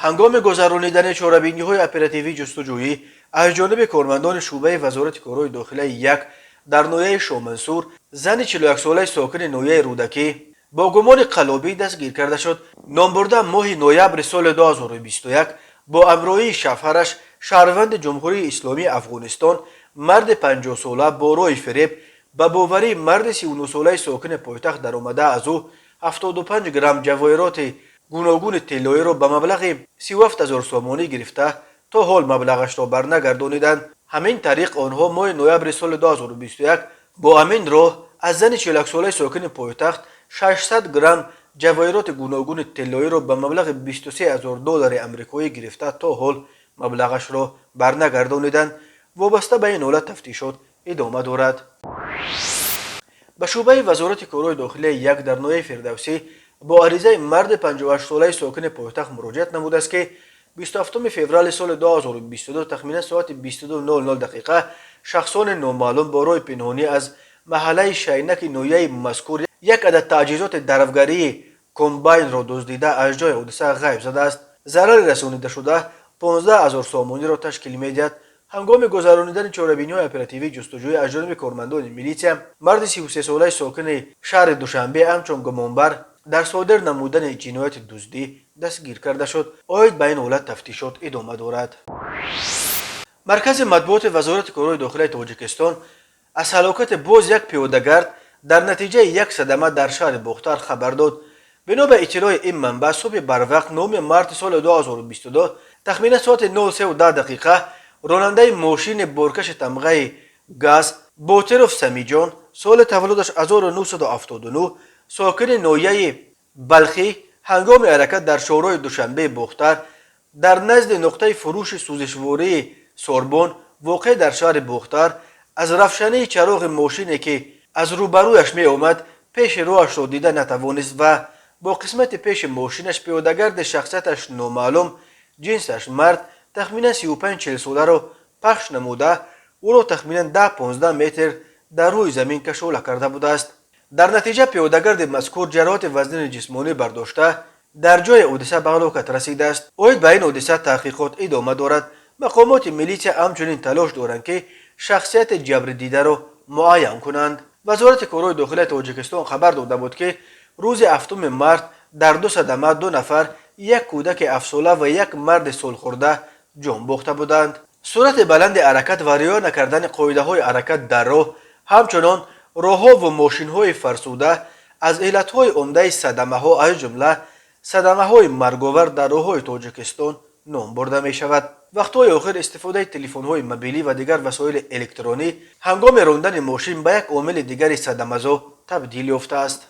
ҳангоми гузарондани чорабиниҳои оперативии ҷустуҷӯӣ аз ҷониби кормандони шӯъбаи вазорати корҳои дохилаи як дар ноҳияи Шоҳмансур зани 41-солаи сокини ноҳияи Рӯдакӣ бо гумони қаллобӣ дастгир карда шуд. Номбурда моҳи ноябри соли 2021 бо амроҳии шавҳараш шаҳрванди ҷумҳурии исломии Афғонистон марди 50сола бо роҳи фиреб ба боварии марди 39солаи сокини пойтахт даромада аз ӯ 75 грамм ҷавоҳироти гуногуни тиллоиро ба маблағи 37,000 сомонӣ гирифта то ҳол маблағашро барнагардониданд. ҳамин тариқ онҳо моҳи ноябри соли 2021 бо ҳамин роҳ аз зани 41солаи сокини пойтахт 600 грамм ҷавоҳироти гуногуни тиллоиро ба маблағи 23,000 доллари амрикоӣ гирифта то ҳол маблағашро барнагардониданд. вобаста ба ин ҳолат тафтишот идома дорад. ба шӯъбаи вазорати корҳои дохилаи як дар ноҳияи Фирдавсӣ бо аризаи марди 58солаи сокини пойтахт муроҷиат намудааст ки 27 феврали соли 2022 тахминан соати 22:00 дақиқа шахсони номаълум бо роҳи пинҳонӣ аз маҳаллаи Шайнаки ноҳияи мазкур як адад таҷҳизоти даравгарии комбайнро дуздида аз ҷои ҳодиса ғайб задааст. зарари расонидашуда 15,000 сомониро ташкил медиҳад. ҳангоми гузарондани чорабиниҳои оперативии ҷустуҷӯӣ аз ҷониби кормандони милитсия марди 33солаи сокини шаҳри Душанбе ҳамчун гумонбар дар содир намудани ҷинояти дуздӣ дастгир карда шуд. оид ба ин ҳолат тафтишот идома дорад. маркази матбуоти вазорати корҳои дохилаи Тоҷикистон аз ҳалокати боз як пиёдагард дар натиҷаи як садама дар шаҳри Бухтар хабар дод. бино ба иттилои ин манбаъ субҳи барвақт 9 марти соли 2022 тахминан соати 03:10 дақиқа ронандаи мошини боркаши тамғаи газ Ботиров Самиҷон соли таваллудаш 1979 сокини ноҳияи Балхӣ ҳангоми ҳаракат дар шоҳроҳи Душанбеи Бухтар дар назди нуқтаи фурӯши сӯзишвории Сорбон воқеъ дар шаҳри Бухтар аз равшании чароғи мошине ки аз рӯбарӯяш меомад пеши роҳашро дида натавонист ва бо қисмати пеши мошинаш пиёдагарди шахсияташ номаълум ҷинсаш мард тахминан 35-40 соларо пахш намуда ӯро тахминан 10-15 метр дар рӯи замин кашола карда будааст. дар натиҷа пиёдагарди мазкур ҷароҳати вазнини ҷисмонӣ бардошта дар ҷои ҳодиса ба ҳалокат расидааст. оид ба ин ҳодиса таҳқиқот идома дорад. мақомоти милитсия ҳамчунин талош доранд ки шахсияти ҷабридидаро муайян кунанд. вазорати корҳои дохилаи Тоҷикистон хабар дода буд ки рӯзи 7 март дар ду садама 2 нафар як кӯдаки 7 сола ва як марди солхӯрда ҷон бохта буданд. суръати баланди ҳаракат ва риоя накардани қоидаҳои ҳаракат дар роҳ ҳамчунон роҳҳо ва мошинҳои фарсуда аз иллатҳои умдаи садамаҳо аз ҷумла садамаҳои марговар дар роҳҳои Тоҷикистон ном бурда мешавад. вақтҳои охир истифодаи телефонҳои мобилӣ ва дигар васоили электронӣ ҳангоми рондани мошин ба як омили дигари садамазо табдил ёфтааст.